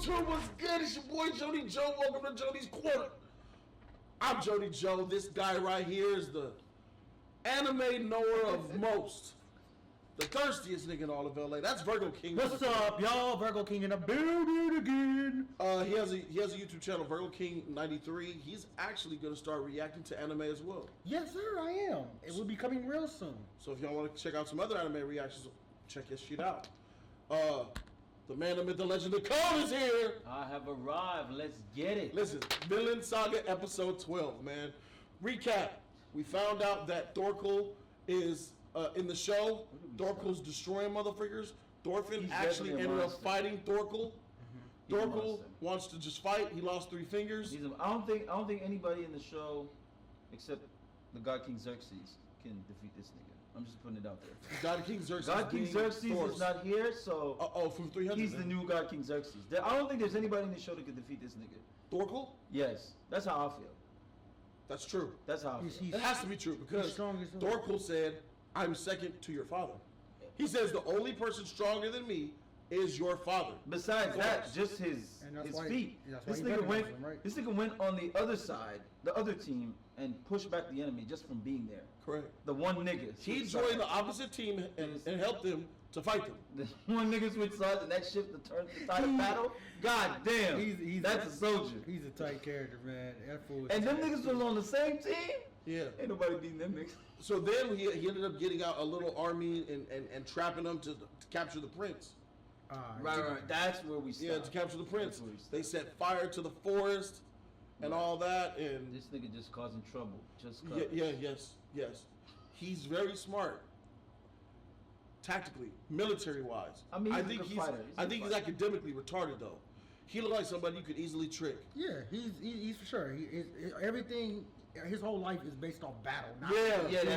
YouTube, what's good? It's your boy Jody Joe. Welcome to Jody's Corner. I'm Jody Joe. This guy right here is the anime knower of most. The thirstiest nigga in all of LA. That's Virgo King. What's up, y'all? Virgo King in the building again. He has a YouTube channel, Virgo King 93. He's actually going to start reacting to anime as well. Yes, sir, I am. It will be coming real soon. So if y'all want to check out some other anime reactions, check his shit out. The man, the myth, the legend, the code is here. I have arrived. Let's get it. Listen, Vinland Saga episode 12, man. Recap. We found out that Thorkel is in the show. Thorkel's destroying motherfuckers. Thorfinn actually ended up fighting Thorkel. Thorkel wants to just fight. He lost 3 fingers. I don't think anybody in the show, except the God King Xerxes, can defeat this nigga. I'm just putting it out there. God King Xerxes. God King Xerxes is not here, so from 300. He's the new God King Xerxes. I don't think there's anybody in the show that can defeat this nigga. Thorkel? Yes, that's how I feel. That's true. That's how I feel. It has to be true because Thorkel said, "I'm second to your father." He says the only person stronger than me is your father. Besides that, just his feet. This nigga went on the other side, the other team, and pushed back the enemy just from being there. Correct. The one nigga. He joined the opposite team and helped them to fight them. The one nigga switched sides and that shit the tide of battle. God damn, that's a soldier. He's a tight character, man. That fool is and them niggas was on the same team. Yeah. Ain't nobody beating them niggas. So then he ended up getting out a little army and trapping them to capture the prince. Right. That's where we stopped. Yeah, to capture the prince. They set fire to the forest and all that. And this nigga just causing trouble. Yes. He's very smart. Tactically, military-wise. I think he's academically retarded though. He looks like somebody you could easily trick. Yeah, he's for sure. Everything. His whole life is based on battle. That's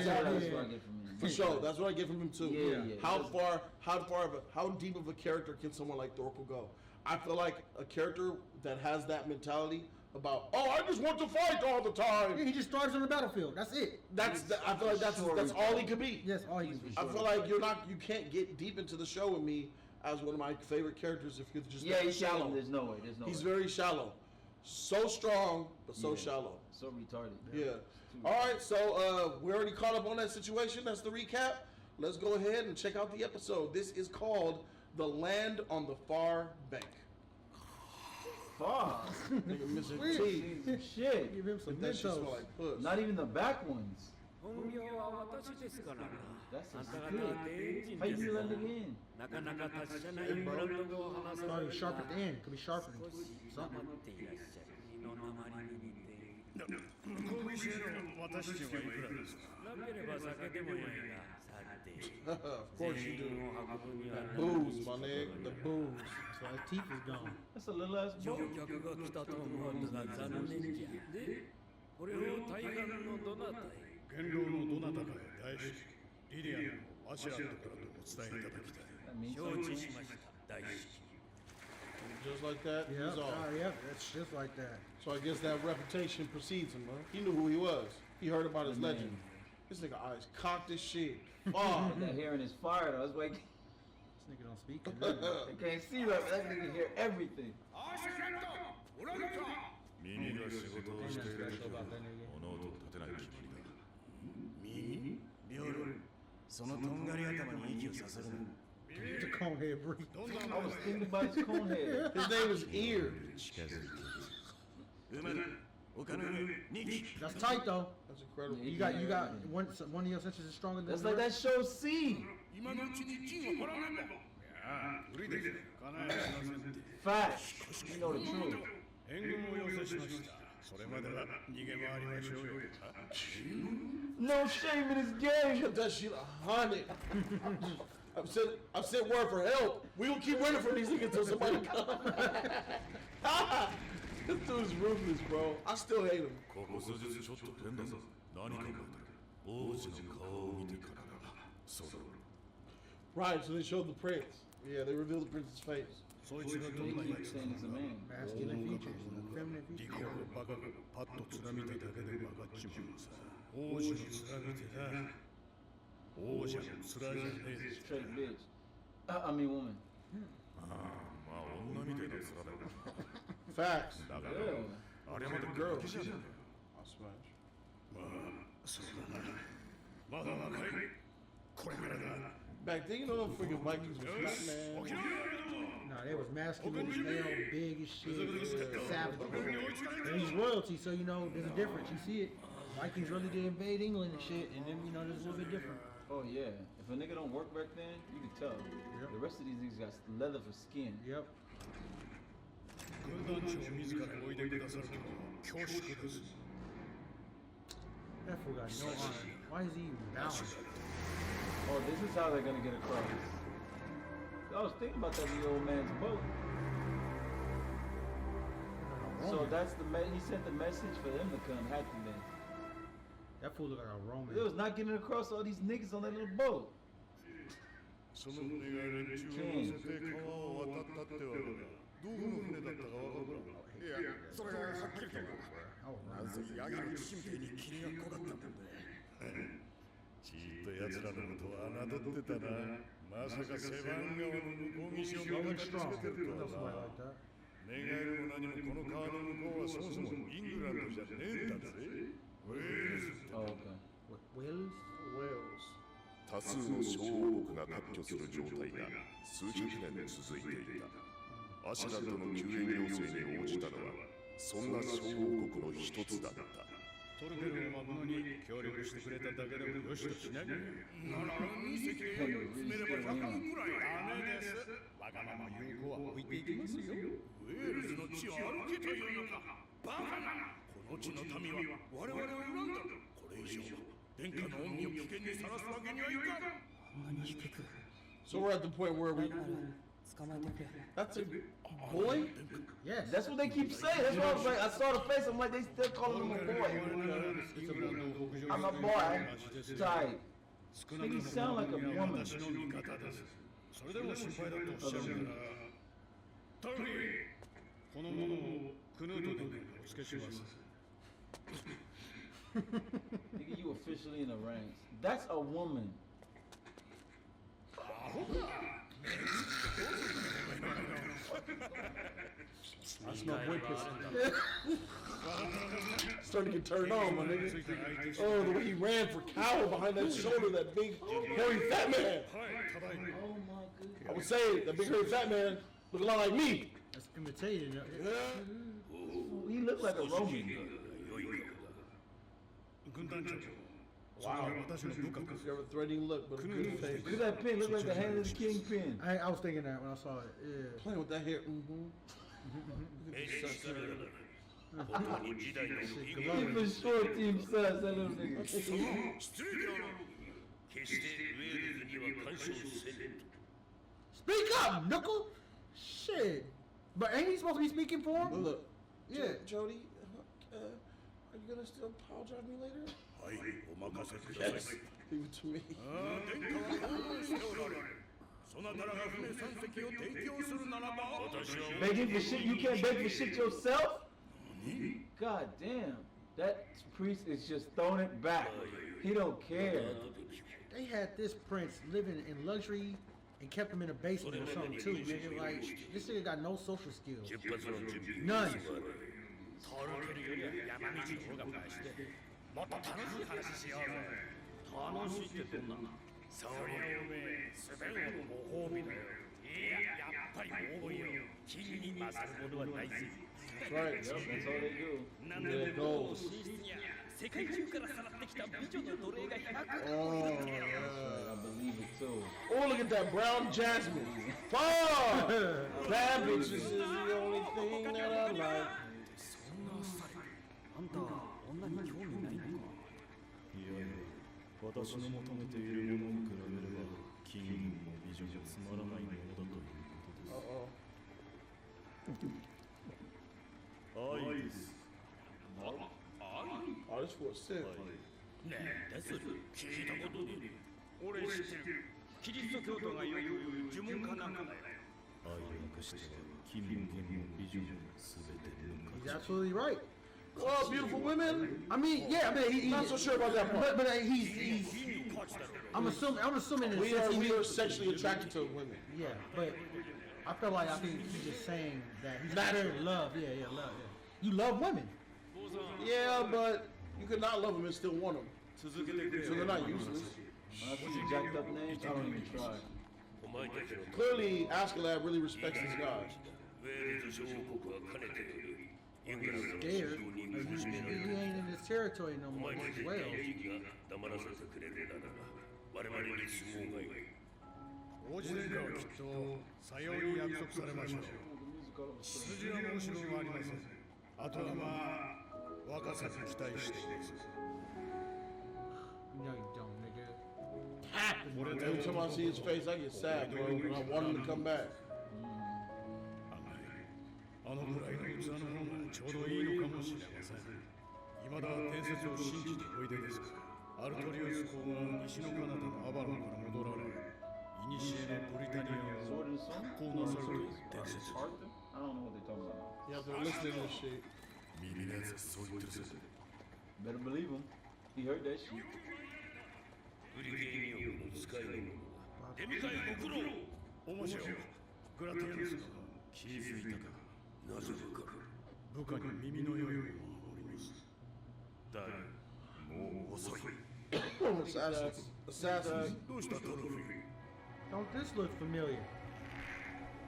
what I get from him. For sure, that's what I get from him too. Yeah. How deep of a character can someone like Thorkel go? I feel like a character that has that mentality about, I just want to fight all the time. Yeah, he just thrives on the battlefield. That's it. I feel like that's all he could be. Yes, all he can be. I feel like you can't get deep into the show with me as one of my favorite characters if you're just shallow. There's no way. He's very shallow. So strong, but so shallow. So retarded. Yeah. All right, so we already caught up on that situation. That's the recap. Let's go ahead and check out the episode. This is called The Land on the Far Bank. Far? Nigga missing teeth. Shit. Give him some that shit smell like puss. Not even the back ones. That's a good. How you Vinland again? Sorry, sharp at the end. Could be sharpening. Something. Of course you do. That booze, my nigga. The booze. So his teeth is gone. That's a little ass boat. 元老のどなたかへ大至急リリアンの足跡からとお伝えいただきたい。承知しました、大至急。 Just like that, he's off. That's just like that. So I guess that reputation precedes him, man. He knew who he was. He heard about his legend. This nigga eyes cocked as shit. That hearing is fire though. That's why this nigga don't speak. I can't see that. That nigga hear everything. 耳が仕事をしている時は物音を立てない決まりだ。耳？ビョル。そのとんがり頭に息をさせるな。 The cone head breathe. I was thinking about his cone head. His name is Ear. That's tight though. That's incredible. You got one of your senses is stronger than that's like that show C. Fact. You know the truth. 援軍を要請しました。それまでは逃げ回りましょうよ。No shame in this game. Kept that shit 100. I've sent word for help. We gonna keep running from these niggas until somebody comes. This dude's ruthless, bro. I still hate him. ここ数日ちょっと変だぞ。何かが王子の顔を見てからだ。そうだ。 Right, so they showed the prince. Yeah, they revealed the prince's face. そいつがどんなやつだ。 masculine features, feminine リ features. コのバカがパッとつらみただけで分かっちまうのさ。王子のつらみてな。王者のつらじゃねえ。 Straight bitch. I mean woman. まあ女みたいな面だよ。 Facts. だからあれまたgirl じゃねえんだよ。 I'll smash. そうだな。まだ若い。これからだ。 Back then, you know, them freaking Vikings was fat, man. Nah, they was masculine as hell, big as shit, savage. And he's royalty, so you know there's a difference. You see it. Vikings really did invade England and shit, and then you know there's a little bit different. Oh yeah, if a nigga don't work back then, you can tell. Yep. The rest of these niggas got leather for skin. Yep. 軍団長自らおいでくださると恐縮です。 That fool got no honor. Why is he even balanced? Oh, this is how they're gonna get across. I was thinking about that in the old man's boat. So that's the he sent the message for them to come happy then. That fool look like a Roman. It was not getting across all these niggas on that little boat. その船が連中を乗せて川を渡ったってわけだ。どこの船だったかわかるか。いや、それがはっきりと。なんせヤギの父みたいに霧が濃かったんだ。ちっと奴らのことを侮ってたな。まさかセバン川の向こう岸を任せてるとはな。願えるも何もこの川の向こうはそもそもイングランドじゃねえんだぜ。ウェールズ。Oh, okay. Wales? Wales. 多数の小王国が割拠する状態が数百年続いていた。アシュランドの救援要請に応じたのはそんな小王国の一つだった。トルケルを守るのに協力してくれただけでもよしとしない。なら2隻詰めれば100くらい。ダメです。わがまま有効は置いていきますよ。ウェールズの地を歩けというのか。バカな。この地の民は我々を恨んだ。これ以上殿下の恩義を危険にさらすわけにはいかん。 So we're at the point where we. That's a boy? Yes. That's what they keep saying. That's why I was like, I saw the face. I'm like, they still calling him a boy. I'm a boy. Tight. He sound like a woman. それでも心配だとおっしゃるなら、タフィー、この者をクヌート殿下にお付けします。 Nigga, you officially in the ranks. That's a woman. I smell boy piss. Starting to get turned on, my nigga. Oh, the way he ran for cower behind that shoulder, that big, hairy fat man. Oh my goodness. I would say, that big, hairy fat man look a lot like me. That's imitated. He looked like a Roman. Wow. You have a threatening look, but a good face. Look at that pin. Look like the hand of the king pin. I was thinking that when I saw it. Yeah. Playing with that hair. Keep the short team sus. That little nigga. Speak up, knuckle. Shit. But ain't he supposed to be speaking for him? Well, look. Yeah. Jody, are you gonna still apologize me later? Yes. Leave it to me. Begging for shit? You can't beg for shit yourself? God damn. That priest is just throwing it back. He don't care. They had this prince living in luxury and kept him in a basement or something too, nigga. Like, this nigga got no social skills. None. もっと楽しい話しようぜ。楽しいってどんなの？そりゃおめえ、スペルのご褒美だよ。いや、やっぱり黄金よ。金に勝るものはないぜ。 That's right. Yep, that's all they do. There it goes. 世界中からさらってきた美女の奴隷が100 Oh, I believe it too. oh, look at that brown jasmine. Fuck! Bad bitches is the only thing that I like. あんた、女に興味ないのか？いや、私の求めているものに比べれば金銀も美女もつまらないものだということです。愛です。 Oh, this for a sip. ねえ、です。聞いたことねえ。俺知ってる。キリスト教徒がよく言う呪文かなんかだよ。愛をなくしては金銀も美女もすべて無価 He's 値。 absolutely right. Oh, beautiful women. I mean, yeah, I mean, he's Not so sure about that part. but he's. I'm assuming in a We sense are he sexually attracted to women. Yeah, but I think he's just saying that he's Natural. comparing love. Yeah, love. Yeah. You love women. Yeah, but you could not love them and still want them. So they're not useless. When I see jacked up names, I don't even try. Clearly, Askeladd really respects his god. Scared. He ain't in his territory no more. He's Wales. 王子殿下はきっとさように約束されましょう。血筋は申し分はありません。あとはまあ若さに期待しています。 No, you don't, nigga. Every time I see his face, I get sad, bro. And I want him to come back. あのぐらいの器の方がちょうどいいのかもしれません。未だ伝説を信じておいでですが、アルトリウス公が西の彼方のアバロンから戻られ、古のブリタニアを復興なさるという伝説。 I don't know what they're talking about. Yeah, they're listening to this shit. 耳のやつがそう言ってるぜ。 Better believe him. He heard that shit. ブリゲーニオンの使いの者が出迎えご苦労。面白い。グラティアヌスが気づいたか。なぜわかる。部下に耳の良い者がおります。だが、もう遅い。Assassins. どうしたトロフィー？ Don't this look familiar?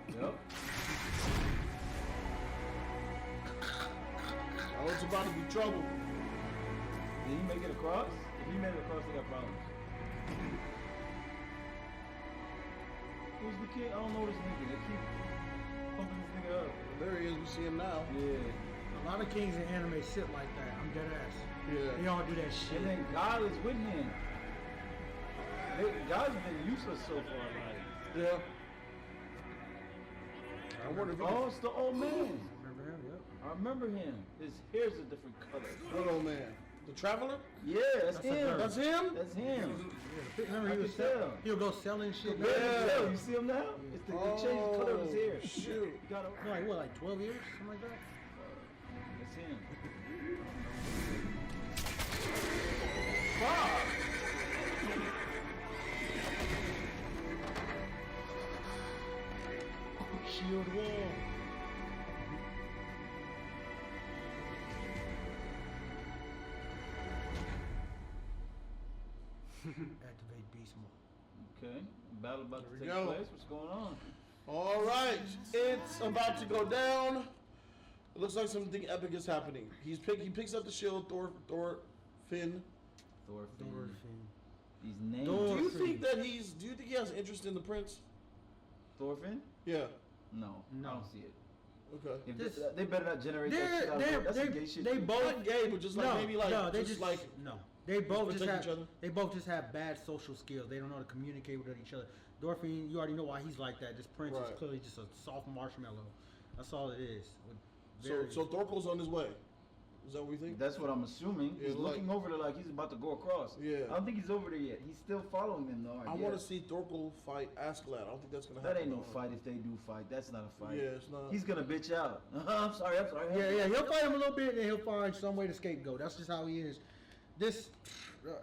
Yep. Oh, it's about to be trouble. Did he make it across? If he made it across, they got problems. Who's the kid? I don't know this nigga. They keep pumping this nigga up. There he is. We see him now. Yeah. A lot of kings in anime sit like that. I'm dead ass. Yeah. They all do that shit. And then God is with him. God's been useless so far, like. Yeah. I wonder if Oh, it's the old man. Remember him? Yep. I remember him. His hair's a different color. what old man? The traveler? Yeah, that's him. That's him? That's him. Remember I he was can tell. he'll go selling shit. Yeah. You see him now? It's the they changed the color of his hair. Shoot. He got a, Like what, like 12 years? Something like that? that's him. Shield wall. Activate beast mode. Okay. Battle about to we take go. place. What's going on? All right. It's about to go down. It looks like something epic is happening. He picks up the shield. Thorfinn. Thorfinn. He's named. Do you think that do you think he has interest in the prince? Thorfinn? Yeah. No. No. I don't see it. Okay. If This- they better not generate that shit out there. That's some gay shit. they too. both Not gay, but just like maybe like no, they just like no. They both just protect have each other? they both just have bad social skills. They don't know how to communicate with each other. Thorfinn, you already know why he's like that. This prince Right. is clearly just a soft marshmallow. That's all it is. With so very- so Thorkel's on his way. Is that what we think? That's what I'm assuming. Yeah, He's looking over there like he's about to go across. Yeah. I don't think he's over there yet. He's still following them though. I want to see Thorkel fight Askeladd. I don't think that's gonna happen. That ain't no fight if they do fight. That's not a fight. Yeah, it's not. He's gonna bitch out. I'm sorry. yeah, he'll fight him a little bit, and then he'll find some way to scapegoat. That's just how he is. That's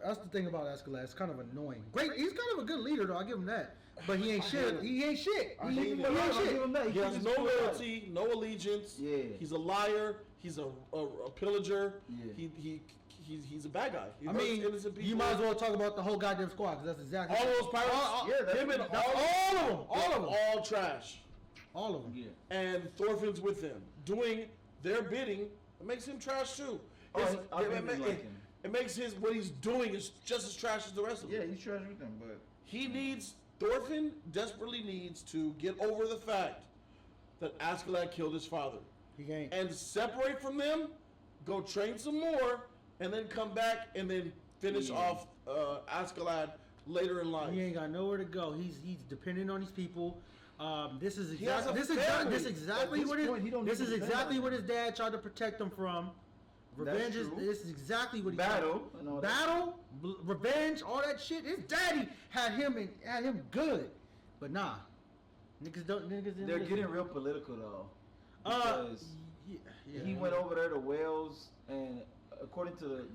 the thing about Askeladd. It's kind of annoying. Great, he's kind of a good leader, though. I give him that. But he ain't shit. He ain't shit. I He hate ain't him. shit. He has no loyalty, no allegiance. Yeah. He's a liar. He's a pillager. Yeah. He's a bad guy. He I hurts mean, innocent people. you might as well talk about the whole goddamn squad, because that's exactly all those pirates. Yeah, that's him and what- all of them. All of them. all trash. All of them. Yeah. And Thorfinn's with them, doing their bidding. It makes him trash too. Oh, It's- I really it, like it- him. it makes what he's doing is just as trash as the rest of them. Yeah, he's trash with them, but Thorfinn desperately needs to get over the fact that Askeladd killed his father. He ain't. And separate from them, go train some more, and then come back and then finish off Askeladd later in life. He ain't got nowhere to go. He's dependent on these people. This is He has a exactly family. this exactly At this what point, he don't this need is to defend exactly them. what his dad tried to protect him from. Revenge is true. this is exactly what he Battle and all that. battle, revenge, all that shit. His daddy had him good, but nah, niggas didn't they're listen. getting real political though. Uh, Because yeah. he went over there to Wales, and according to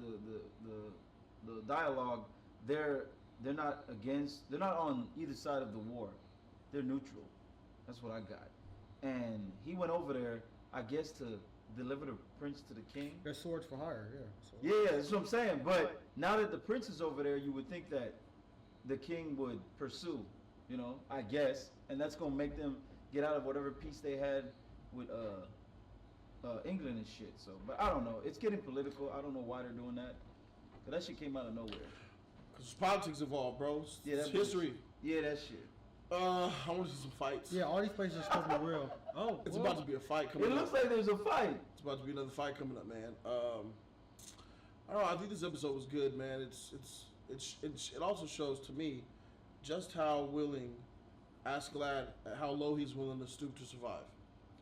the dialogue, they're not on either side of the war. They're neutral. That's what I got. And he went over there, I guess, to deliver the prince to the king. They're swords for hire, yeah. So. Yeah, that's what I'm saying. But now that the prince is over there, you would think that the king would pursue, I guess, and that's gonna make them get out of whatever peace they had with England and shit. So, but I don't know. It's getting political. I don't know why they're doing that. Cause that shit came out of nowhere. Cause politics involved, bro. Yeah, It's history. Yeah, that shit. I want to see some fights. Yeah, all these places are supposed to be real. Oh, It's about to be a fight coming It up. looks like there's a fight. It's about to be another fight coming up, man. I don't know. I think this episode was good, man. It also shows to me just how willing Askeladd, how low he's willing to stoop to survive.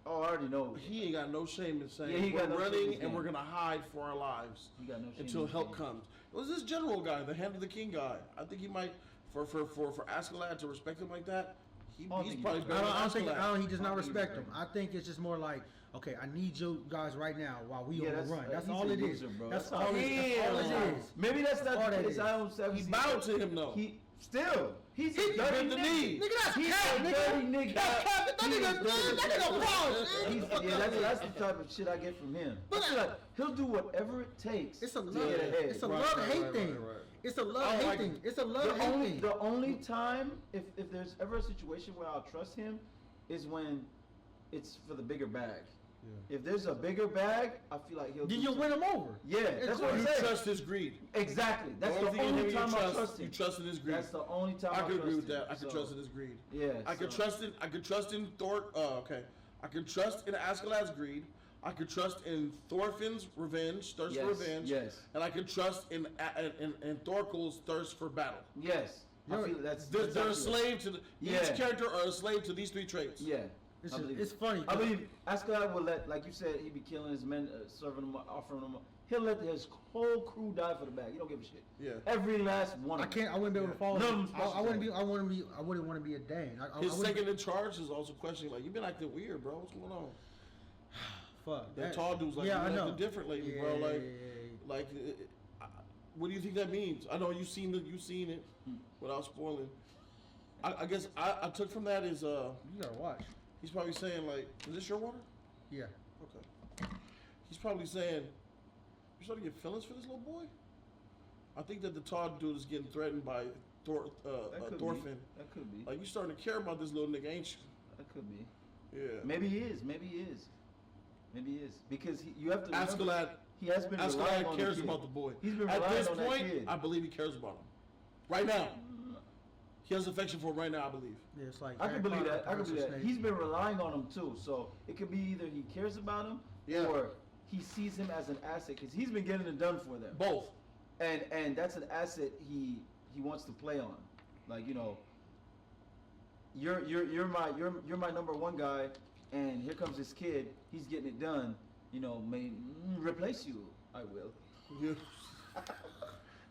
Oh, I already know. He ain't got no shame in saying Yeah, he we're got no shame in running his and game. we're gonna hide for our lives He got no shame until in his help game. comes. It was this general guy, the hand of the king guy. I think he might for Askeladd to respect him like that. He's probably better than I don't think Askeladd. he does not I don't think respect he's him. I think it's just more like, okay, I need you guys right now while we Yeah, on the that's- run. That's he's all a it is. loser, bro. That's That's all all it he is. Maybe that's not All the that case. is. I don't say He bowed to him though. He still. He's a bent dirty the nigga. knee. Nigga, that's He's cat, a nigga. dirty nigga. That's cat. That He is nigga, dirty. that nigga pause. Yeah, that's the type of shit I get from him. I feel like he'll do whatever it takes It's a to love. get ahead. It's a Right, love-hate right, thing. right. It's a I love-hate like thing. it. It's a love-hate thing. The only time, if there's ever a situation where I'll trust him, is when it's for the bigger bag. If there's a bigger bag, I feel like he'll. Then do you win something. him over. Yeah, that's what I'm You saying. trust his greed. Exactly. That's the only thing in only him you time I trust, trust him. you trust in his greed. That's the only time I could agree with trust that. I him. could So, trust in his greed. Yeah. I could so- trust in. I could trust in Thor. Okay. I could trust in Askeladd's greed. I could trust in Thorfinn's revenge, thirst for Yes, revenge. yes. And I could trust in Thorkel's thirst for battle. Yes. I feel that's. They're a exactly slave to the. Yeah. Each character are a slave to these three traits. Yeah. It's, I just, believe it's it. funny. I believe Askeladd will let, like you said, he'd be killing his men, serving them, offering them. He'll let his whole crew die for the bag. He don't give a shit. Yeah. Every last one. Of them. I wouldn't be able to follow. None of him. them special I wouldn't be. talent. I wouldn't want to be a Dane. His I wouldn't second in charge is also questioning, like, you've been acting weird, bro. What's going on? Fuck. That tall dude's like, yeah, I you've been know. acting different lately, bro. Like, what do you think that means? I know you've seen it, without spoiling. I guess I took from that is You gotta watch. he's probably saying like, is this your water? Yeah. Okay. He's probably saying, you're starting to get feelings for this little boy? I think that the tall dude is getting threatened by That could Thorfinn. be. That could be. Like, you starting to care about this little nigga, ain't you? That could be. Yeah. Maybe he is. Maybe he is. Maybe he is. Because you have to. remember, Askeladd, He has been relying on Askeladd cares the kid. about the boy. He's been At relying this on that point, kid. I believe he cares about him. Right now. He has affection for him right now, I believe. Yeah, it's like. I can Harry believe Potter that. I can versus believe that. Snape. He's been relying on him too. So it could be either he cares about him Yeah. or he sees him as an asset because he's been getting it done for them. Both. And that's an asset he wants to play on. Like, you're my number one guy, and here comes this kid. He's getting it done. May replace you. I will. Yeah.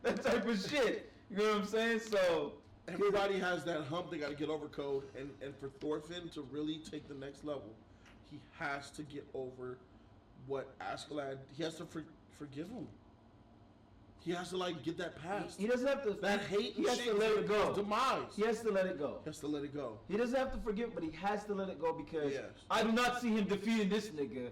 That type of shit. You know what I'm saying? So Everybody has that hump they got to get over, Code. And for Thorfinn to really take the next level, he has to get over what Askeladd, he has to forgive him. He has to, like, get that past. he doesn't have to. That hate He has shit to let is it go. his demise. He has to let it go. He has to let it go. He doesn't have to forgive, but he has to let it go because Yes. I do not see him defeating this nigga.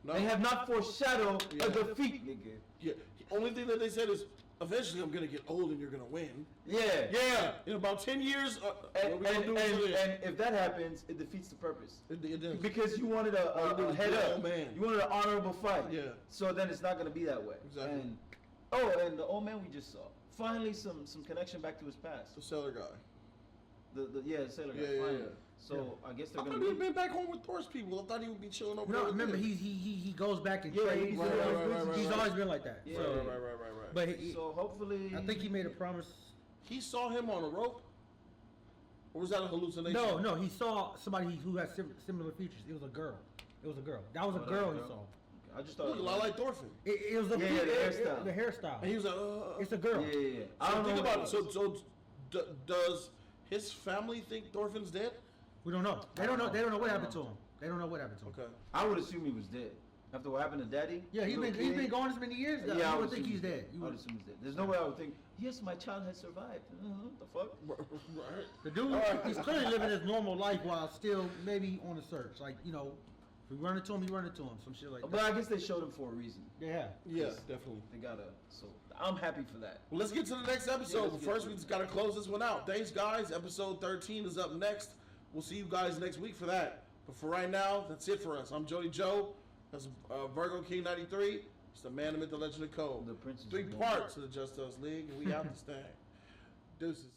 No. They have not foreshadowed Yeah. a defeat, nigga. Yeah. The only thing that they said is, eventually I'm going to get old and you're going to win. Yeah. Yeah. In about 10 years, And, what we going to do is win. and if that happens, it defeats the purpose. It does. Because you wanted All you do a is head be an up. old man. You wanted an honorable fight. Yeah. So then it's not going to be that way. Exactly. And the old man we just saw. Finally, some connection back to his past. The sailor guy. The sailor guy. Yeah, yeah, finally. yeah. So I guess they're I going thought to he be. would been back home with Thor's people. I thought he would be chilling over there. No, with remember them. he goes back and Yeah, trades. he's Right, always right, been- right, right, He's right. always been like that. Yeah. So, Right. but he, So hopefully. I think he made a promise. He saw him on a rope? Or was that a hallucination? No, he saw somebody who had similar features. It was a girl. That was a girl he saw. I just He thought. looked a lot like Thorfinn. It was the Yeah, the hairstyle. The hairstyle. And he was like, It's a girl. Yeah. I don't think know about what it. was. So does his family think Thorfinn's dead? We don't know. They don't know what happened to him. They don't know what happened to him. Okay. I would assume he was dead. After what happened to Daddy? Yeah, he's been gone as many years now. Yeah, You would think he's dead. I would assume he's dead. There's no way I would think, yes, my child has survived. What the fuck? Right. The dude, he's clearly living his normal life while still maybe on a search. Like, you know, if we run into him, some shit like that. But I guess they showed him for a reason. Yeah. Yeah, definitely. They gotta, so I'm happy for that. Well, let's get to the next episode. let's But get first, to we it. just got to close this one out. Thanks, guys. Episode 13 is up next. We'll see you guys next week for that. But for right now, that's it for us. I'm Jody Joe. That's Virgo King 93. It's the man, the myth, the legend, the code. The Prince is 3 the parts of the Just Us League, and we out this thing. Deuces.